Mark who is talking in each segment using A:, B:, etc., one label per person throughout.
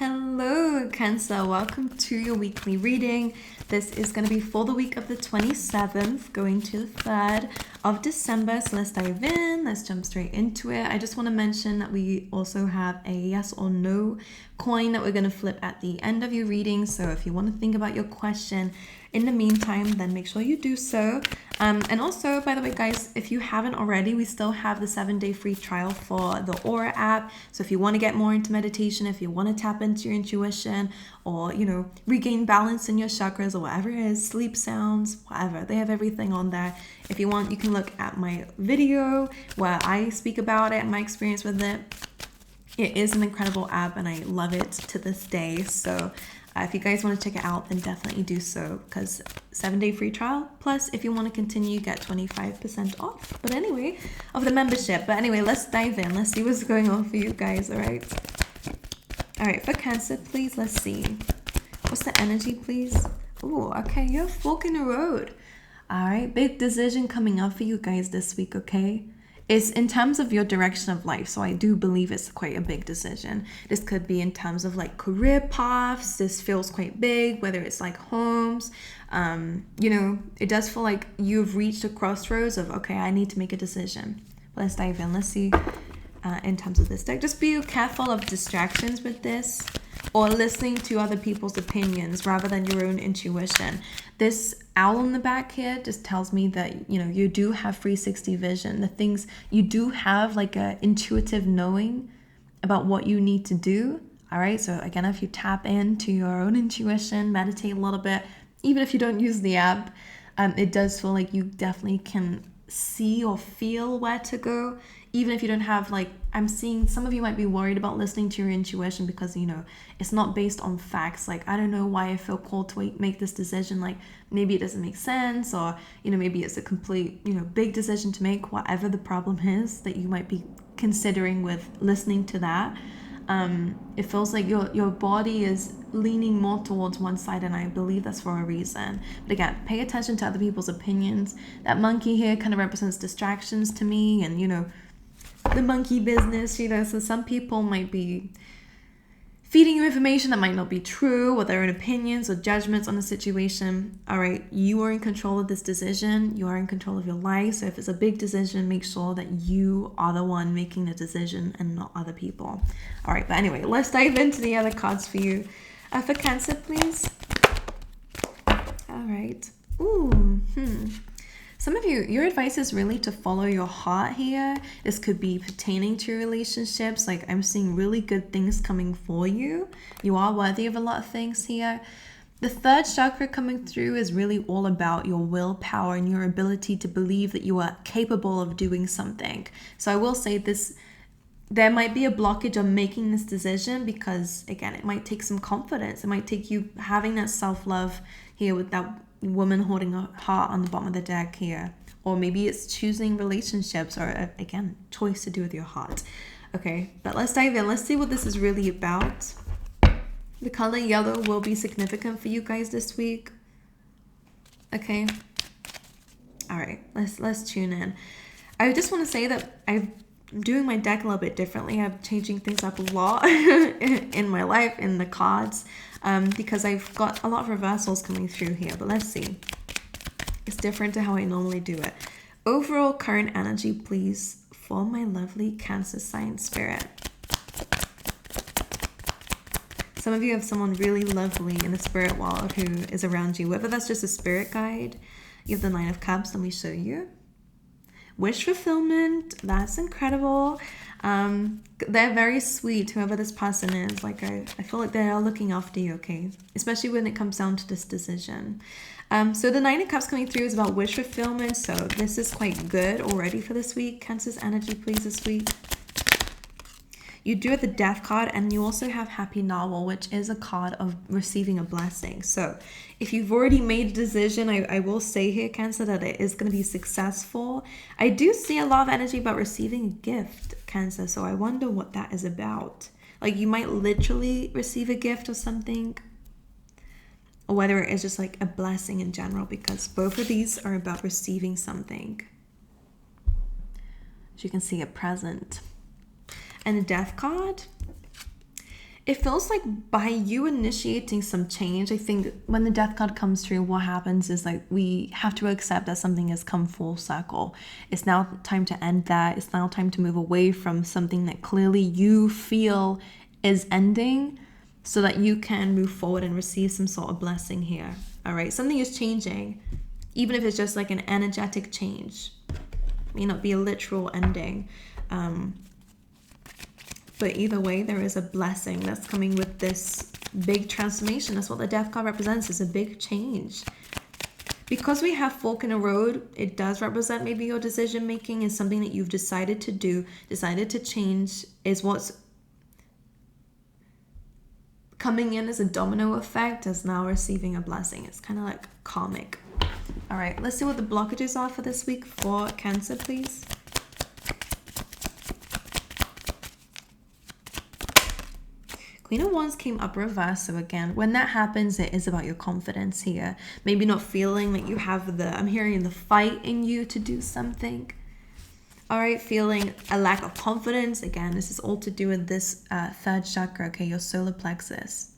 A: Hello, Cancer. Welcome to your weekly reading. This is going to be for the week of the 27th, going to the 3rd of December. So let's dive in. Let's jump straight into it. I just want to mention that we also have a yes or no coin that we're going to flip at the end of your reading. So if you want to think about your question in the meantime, then make sure you do so. And also, by the way, guys, if you haven't already, we still have the 7-day free trial for the Aura app. So if you want to get more into meditation, if you want to tap into your intuition or, regain balance in your chakras or whatever it is, sleep sounds, whatever, they have everything on there. If you want, you can look at my video where I speak about it and my experience with it. It is an incredible app and I love it to this day. So if you guys want to check it out, then definitely do so, because 7-day free trial. Plus, if you want to continue, get 25% off. But anyway, of the membership. But anyway, let's dive in. Let's see what's going on for you guys, all right? All right, for Cancer, please, let's see. What's the energy, please? Oh, okay, you're forking the road. All right, big decision coming up for you guys this week, okay? It's in terms of your direction of life. So I do believe it's quite a big decision. This could be in terms of like career paths. This feels quite big, whether it's like homes. It does feel like you've reached a crossroads of, okay, I need to make a decision. But let's dive in. Let's see in terms of this deck. Just be careful of distractions with this or listening to other people's opinions rather than your own intuition. This owl in the back here just tells me that, you do have 360 vision. The things you do have like a intuitive knowing about what you need to do. All right. So again, if you tap into your own intuition, meditate a little bit, even if you don't use the app, it does feel like you definitely can see or feel where to go. Even if you don't have I'm seeing some of you might be worried about listening to your intuition because, it's not based on facts. Like, I don't know why I feel called to make this decision. Like, maybe it doesn't make sense or, maybe it's a complete, big decision to make, whatever the problem is that you might be considering with listening to that. It feels like your body is leaning more towards one side, and I believe that's for a reason. But again, pay attention to other people's opinions. That monkey here kind of represents distractions to me, and the monkey business, so some people might be feeding you information that might not be true, or their own opinions or judgments on the situation. All right, you are in control of this decision. You are in control of your life. So if it's a big decision, make sure that you are the one making the decision and not other people. All right, but anyway, let's dive into the other cards for you. For Cancer, please. All right. Some of you, your advice is really to follow your heart here. This could be pertaining to relationships. Like, I'm seeing really good things coming for you. You are worthy of a lot of things here. The third chakra coming through is really all about your willpower and your ability to believe that you are capable of doing something. So I will say this, there might be a blockage on making this decision because, again, it might take some confidence. It might take you having that self-love here with that woman holding a heart on the bottom of the deck here, or maybe it's choosing relationships, or again, choice to do with your heart. Okay, but let's dive in. Let's see what this is really about. The color yellow will be significant for you guys this week. Okay, all right, let's tune in. I just want to say that I'm doing my deck a little bit differently. I'm changing things up a lot in my life, in the cards, because I've got a lot of reversals coming through here. But let's see. It's different to how I normally do it. Overall current energy, please, for my lovely Cancer sign spirit. Some of you have someone really lovely in the spirit world who is around you, whether that's just a spirit guide. You have the 9 of Cups. Let me show you. Wish fulfillment, that's incredible. They're very sweet, whoever this person is. Like, I feel like they are looking after you, okay? Especially when it comes down to this decision. So the 9 of Cups coming through is about wish fulfillment. So this is quite good already for this week. Cancer's energy, please, this week. You do have the Death card, and you also have Happy Novel, which is a card of receiving a blessing. So if you've already made a decision, I will say here, Cancer, that it is going to be successful. I do see a lot of energy about receiving a gift, Cancer, so I wonder what that is about. Like, you might literally receive a gift or something, or whether it is just like a blessing in general, because both of these are about receiving something. As you can see, a present. And the Death card It feels like by you initiating some change, I think when the death card comes through, what happens is like we have to accept that something has come full circle. It's now time to end that. It's now time to move away from something that clearly you feel is ending so that you can move forward and receive some sort of blessing here. All right, something is changing, even if it's just like an energetic change. It may not be a literal ending. But either way, there is a blessing that's coming with this big transformation. That's what the death card represents, is a big change. Because we have fork in a road, it does represent maybe your decision making is something that you've decided to do, decided to change, is what's coming in as a domino effect as now receiving a blessing. It's kind of like karmic. All right, let's see what the blockages are for this week for Cancer, please. Queen of Wands came up reverse. So again, when that happens, it is about your confidence here. Maybe not feeling like you have I'm hearing the fight in you to do something. All right, feeling a lack of confidence. Again, this is all to do with this third chakra, okay, your solar plexus.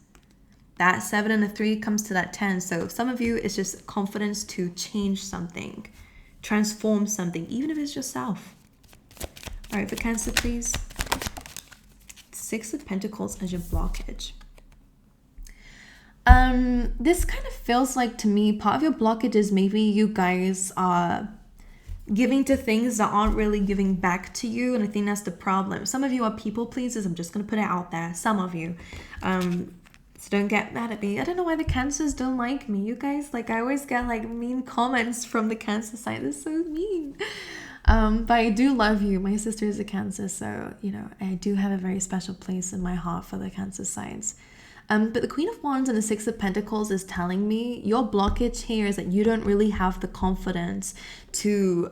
A: That 7 and a 3 comes to that 10. So some of you, it's just confidence to change something, transform something, even if it's yourself. All right, for Cancer, please. 6 of Pentacles as your blockage. This kind of feels like, to me, part of your blockage is maybe you guys are giving to things that aren't really giving back to you, and I think that's the problem. Some of you are people pleasers. I'm just going to put it out there. Some of you. So don't get mad at me. I don't know why the Cancers don't like me. You guys, like, I always get like mean comments from the Cancer side. It's so mean. But I do love you. My sister is a Cancer, so, you know, I do have a very special place in my heart for the Cancer signs. But the Queen of Wands and the 6 of Pentacles is telling me your blockage here is that you don't really have the confidence to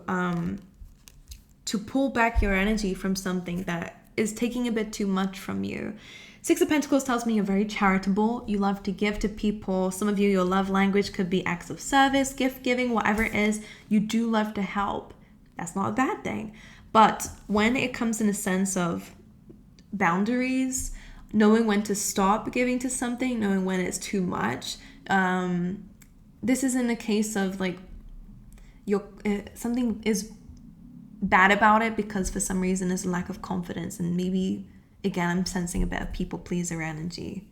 A: pull back your energy from something that is taking a bit too much from you. 6 of Pentacles tells me you're very charitable. You love to give to people. Some of you, your love language could be acts of service, gift giving, whatever it is. You do love to help. That's not a bad thing. But when it comes in a sense of boundaries, knowing when to stop giving to something, knowing when it's too much, this isn't a case of like something is bad about it because for some reason there's a lack of confidence, and maybe again I'm sensing a bit of people pleaser energy.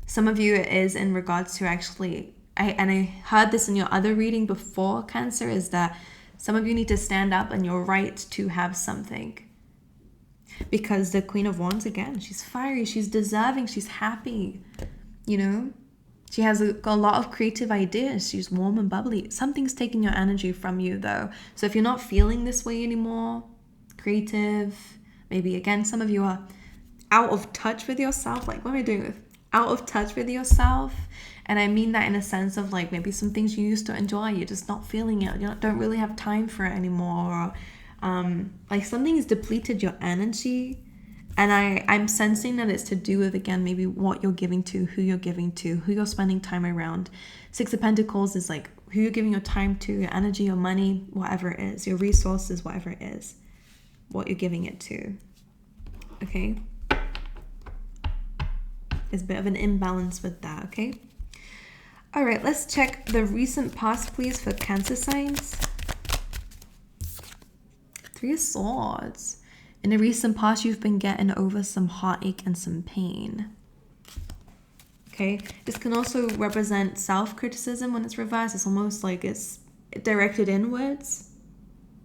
A: Some of you it is in regards to actually, I heard this in your other reading before, Cancer, is that some of you need to stand up and you're right to have something. Because the Queen of Wands, again, she's fiery, she's deserving, she's happy, you know? She has got a lot of creative ideas. She's warm and bubbly. Something's taking your energy from you, though. So if you're not feeling this way anymore, creative, maybe, again, some of you are out of touch with yourself. Like, what am I doing with out of touch with yourself? And I mean that in a sense of like maybe some things you used to enjoy, you're just not feeling it. You don't really have time for it anymore. Or like something's depleted your energy. And I'm sensing that it's to do with, again, maybe what you're giving to, who you're giving to, who you're spending time around. 6 of Pentacles is like who you're giving your time to, your energy, your money, whatever it is, your resources, whatever it is, what you're giving it to. Okay? There's a bit of an imbalance with that, okay? All right, let's check the recent past, please, for Cancer signs. 3 of Swords. In the recent past, you've been getting over some heartache and some pain. Okay, this can also represent self-criticism when it's reversed. It's almost like it's directed inwards.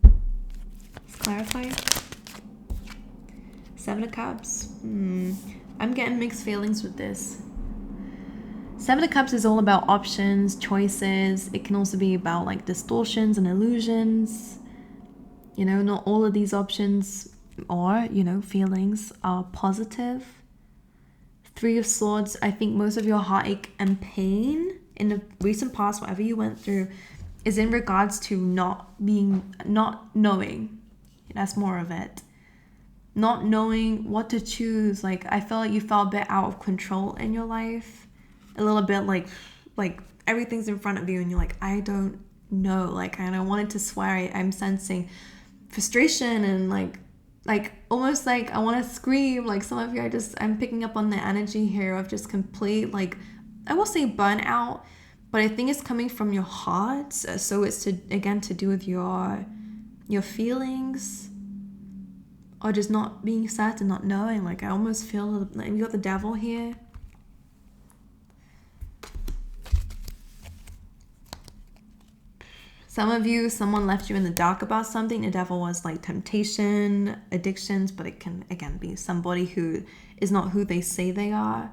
A: Let's clarify. 7 of Cups. I'm getting mixed feelings with this. 7 of Cups is all about options, choices. It can also be about like distortions and illusions. You know, not all of these options or, you know, feelings are positive. 3 of Swords, I think most of your heartache and pain in the recent past, whatever you went through, is in regards to not knowing. That's more of it. Not knowing what to choose. Like, I feel like you felt a bit out of control in your life. A little bit like everything's in front of you and you're like, I don't know. Like, and I wanted to swear, I'm sensing frustration and like like almost like I want to scream. Like some of you, I'm picking up on the energy here of just complete, like, I will say burnout, but I think it's coming from your heart. So it's to do with your feelings, or just not being certain, not knowing. Like I almost feel like we got the devil here. Some of you, someone left you in the dark about something. The devil was like temptation, addictions, but it can again be somebody who is not who they say they are.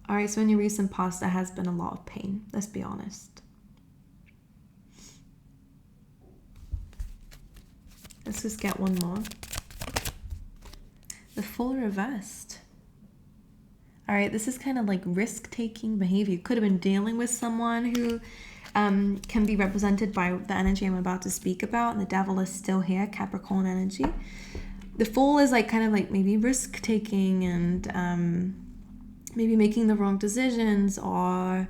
A: All right, so in your recent past, there has been a lot of pain. Let's be honest. Let's just get one more. The Fool reversed. All right, this is kind of like risk-taking behavior. You could have been dealing with someone who can be represented by the energy I'm about to speak about. And the devil is still here, Capricorn energy. The Fool is like kind of like maybe risk-taking and maybe making the wrong decisions, or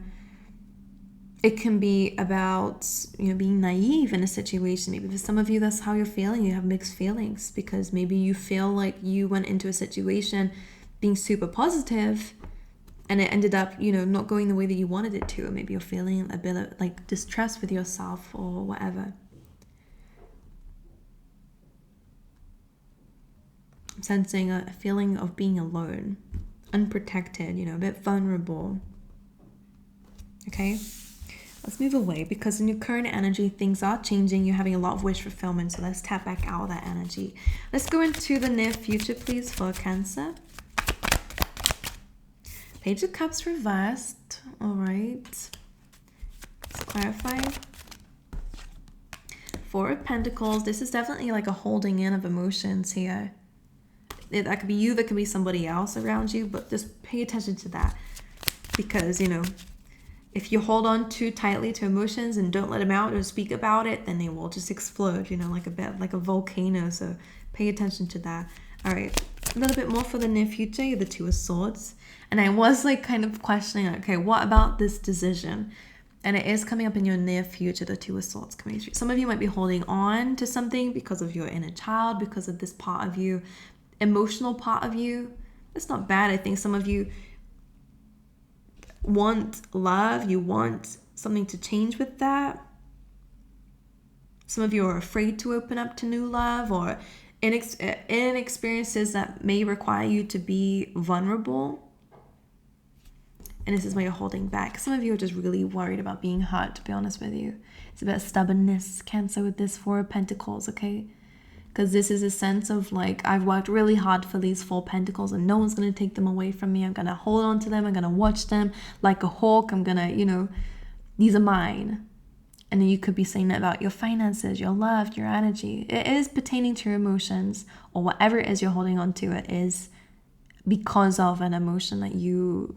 A: it can be about, being naive in a situation. Maybe for some of you, that's how you're feeling. You have mixed feelings because maybe you feel like you went into a situation being super positive and it ended up, not going the way that you wanted it to. Or maybe you're feeling a bit of like distrust with yourself or whatever. I'm sensing a feeling of being alone, unprotected, a bit vulnerable. Okay, let's move away because in your current energy, things are changing. You're having a lot of wish fulfillment. So let's tap back out of that energy. Let's go into the near future, please, for Cancer. Page of Cups reversed. All right. Let's clarify. Four of Pentacles. This is definitely like a holding in of emotions here. That could be you, that could be somebody else around you, but just pay attention to that. Because, if you hold on too tightly to emotions and don't let them out or speak about it, then they will just explode, like a bit like a volcano. So pay attention to that. All right. A little bit more for the near future. You're the Two of Swords. And I was like kind of questioning, okay, what about this decision? And it is coming up in your near future, the Two of Swords coming through. Some of you might be holding on to something because of your inner child, because of this part of you, emotional part of you. It's not bad. I think some of you want love. You want something to change with that. Some of you are afraid to open up to new love, or in experiences that may require you to be vulnerable. And this is why you're holding back. Some of you are just really worried about being hurt, to be honest with you. It's about stubbornness, Cancer, with this Four of Pentacles, okay? Because this is a sense of like, I've worked really hard for these Four Pentacles and no one's going to take them away from me. I'm going to hold on to them. I'm going to watch them like a hawk. I'm going to, these are mine. And then you could be saying that about your finances, your love, your energy. It is pertaining to your emotions, or whatever it is you're holding on to. It is because of an emotion that you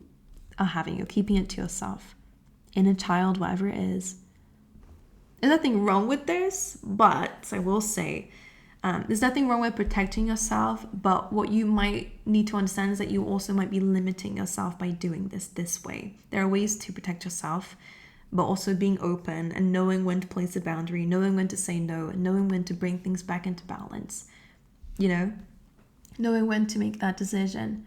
A: are having. You're keeping it to yourself. Inner child, whatever it is. There's nothing wrong with this, but I will say, there's nothing wrong with protecting yourself, but what you might need to understand is that you also might be limiting yourself by doing this way. There are ways to protect yourself, but also being open and knowing when to place a boundary, knowing when to say no, and knowing when to bring things back into balance. Knowing when to make that decision.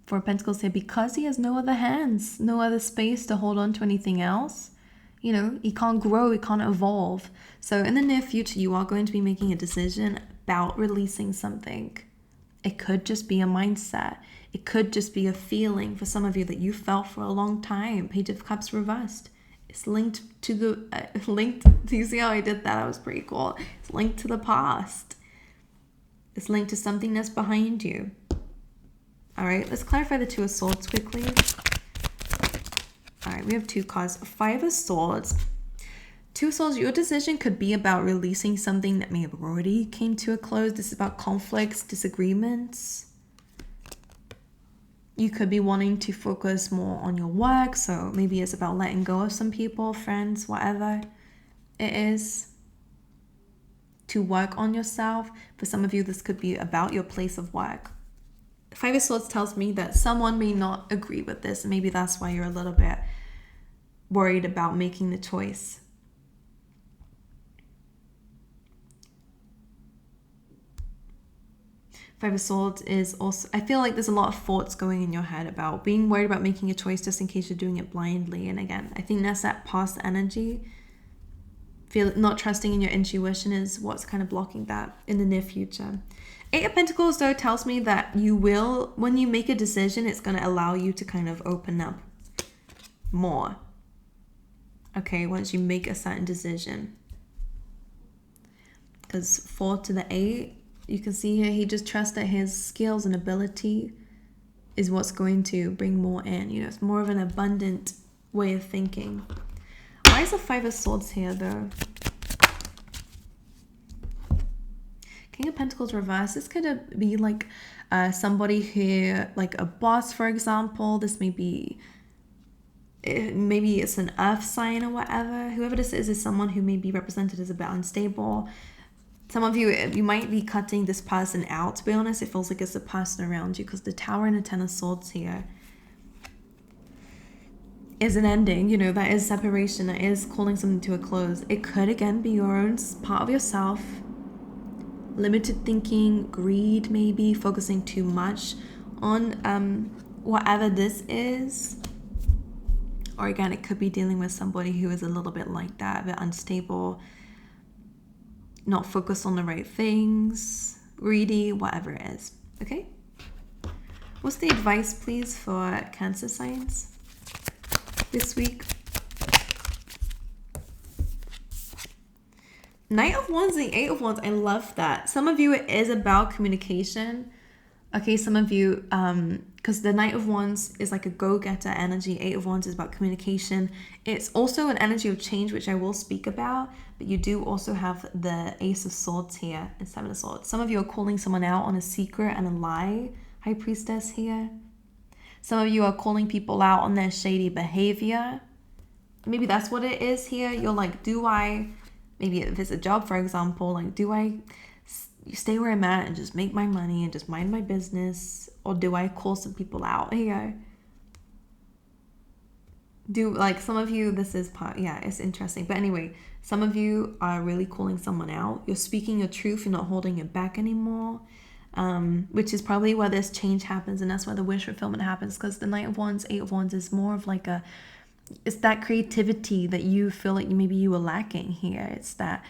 A: Four Pentacles here, because he has no other hands, no other space to hold on to anything else. He can't grow, he can't evolve. So in the near future, you are going to be making a decision about releasing something. It could just be a mindset. It could just be a feeling for some of you that you felt for a long time. Page of Cups reversed. It's linked to do you see how I did that? That was pretty cool. It's linked to the past. It's linked to something that's behind you. All right, let's clarify the Two of Swords quickly. All right, we have two cards. Five of Swords. Two of Swords, your decision could be about releasing something that may have already came to a close. This is about conflicts, disagreements. You could be wanting to focus more on your work. So maybe it's about letting go of some people, friends, whatever it is. To work on yourself. For some of you, this could be about your place of work. Five of Swords tells me that someone may not agree with this. And maybe that's why you're a little bit worried about making the choice. Five of Swords is also, I feel like there's a lot of thoughts going in your head about being worried about making a choice just in case you're doing it blindly. And again, I think that's that past energy. Feel not trusting in your intuition is what's kind of blocking that in the near future. Eight of Pentacles though tells me that you will, when you make a decision, it's going to allow you to kind of open up more. Okay, once you make a certain decision. Because 4 to the 8, you can see here, he just trusts that his skills and ability is what's going to bring more in. You know, it's more of an abundant way of thinking. Why is the 5 of Swords here though? King of Pentacles reverse. This could be like somebody who, like a boss, for example. This may be, maybe it's an earth sign or whatever. Whoever this is someone who may be represented as a bit unstable. Some of you might be cutting this person out, to be honest. It feels like it's the person around you because the Tower and the 10 of Swords here is an ending. You know, that is separation. That is calling something to a close. It could, again, be your own part of yourself. Limited thinking, greed maybe, focusing too much on whatever this is. Or again, it could be dealing with somebody who is a little bit like that, a bit unstable, not focused on the right things, greedy, whatever it is. Okay? What's the advice, please, for Cancer signs this week? Knight of Wands and the 8 of Wands. I love that. Some of you, it is about communication. Okay, some of you, because the Knight of Wands is like a go-getter energy. 8 of Wands is about communication. It's also an energy of change, which I will speak about. But you do also have the Ace of Swords here and 7 of Swords. Some of you are calling someone out on a secret and a lie. High Priestess here. Some of you are calling people out on their shady behavior. Maybe that's what it is here. You're like, do I... Maybe if it's a job, for example, like, do I stay where I'm at and just make my money and just mind my business? Or do I call some people out here? Like, some of you, this is part, yeah, it's interesting. But anyway, some of you are really calling someone out. You're speaking your truth. You're not holding it back anymore. Which is probably where this change happens. And that's where the wish fulfillment happens. Because the Knight of Wands, 8 of Wands is more of like a... It's that creativity that you feel like maybe you were lacking here. It's that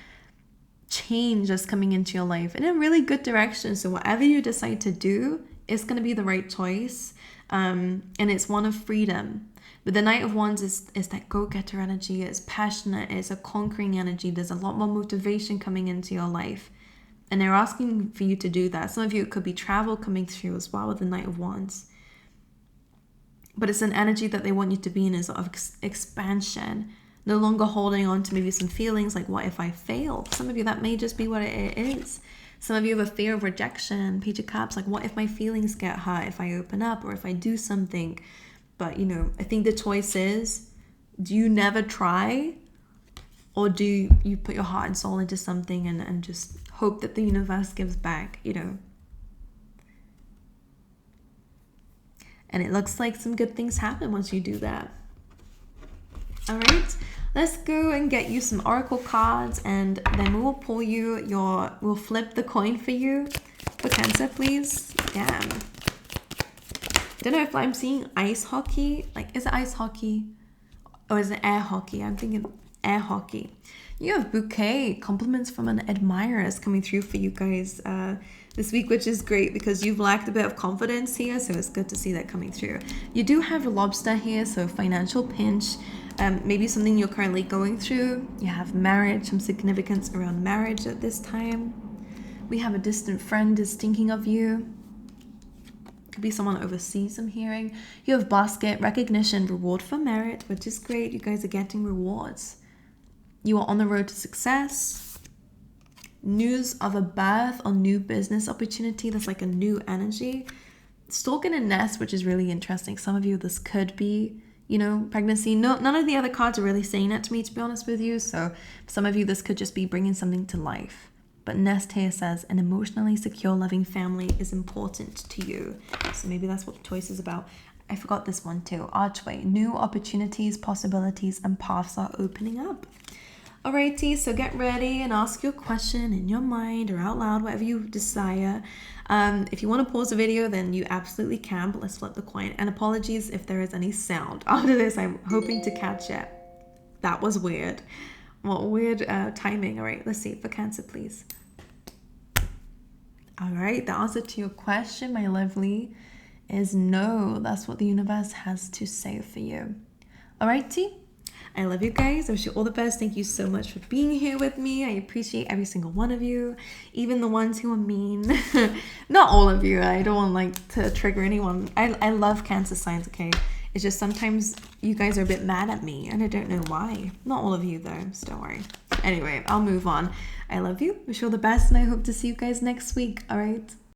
A: change that's coming into your life in a really good direction. So whatever you decide to do, it's going to be the right choice. And it's one of freedom. But the Knight of Wands is that go-getter energy. It's passionate. It's a conquering energy. There's a lot more motivation coming into your life. And they're asking for you to do that. Some of you, it could be travel coming through as well with the Knight of Wands. But it's an energy that they want you to be in, is sort of expansion. No longer holding on to maybe some feelings like, what if I fail? Some of you, that may just be what it is. Some of you have a fear of rejection. Page of Cups, like, what if my feelings get hurt if I open up or if I do something? But, you know, I think the choice is, do you never try? Or do you put your heart and soul into something and just hope that the universe gives back, you know? And it looks like some good things happen once you do that. All right, let's go and get you some oracle cards, and then we will pull you we'll flip the coin for you for Cancer, please. Damn. Don't know if I'm seeing ice hockey. Like, is it ice hockey? Or is it air hockey? I'm thinking air hockey. You have bouquet compliments from an admirer is coming through for you guys this week, which is great because you've lacked a bit of confidence here, so it's good to see that coming through. You do have a lobster here, so financial pinch, maybe something you're currently going through. You have marriage, some significance around marriage at this time. We have a distant friend is thinking of you. Could be someone overseas, I'm hearing. You have basket, recognition, reward for merit, which is great. You guys are getting rewards. You are on the road to success. News of a birth or new business opportunity. That's like a new energy. Stork in a nest, which is really interesting. Some of you, this could be, you know, pregnancy. No, none of the other cards are really saying that to me, to be honest with you. So some of you, this could just be bringing something to life. But nest here says an emotionally secure, loving family is important to you. So maybe that's what the choice is about. I forgot this one too. Archway. New opportunities, possibilities, and paths are opening up. Alrighty, so get ready and ask your question in your mind or out loud, whatever you desire. If you want to pause the video, then you absolutely can, but let's flip the coin. And apologies if there is any sound after this. I'm hoping to catch it. That was weird. Well, weird timing. All right, let's see. For Cancer, please. All right, the answer to your question, my lovely, is no. That's what the universe has to say for you. Alrighty. I love you guys. I wish you all the best. Thank you so much for being here with me. I appreciate every single one of you, even the ones who are mean. Not all of you. I don't want to trigger anyone. I love Cancer signs, okay? It's just sometimes you guys are a bit mad at me and I don't know why. Not all of you though, so don't worry. Anyway, I'll move on. I love you. Wish you all the best and I hope to see you guys next week. All right.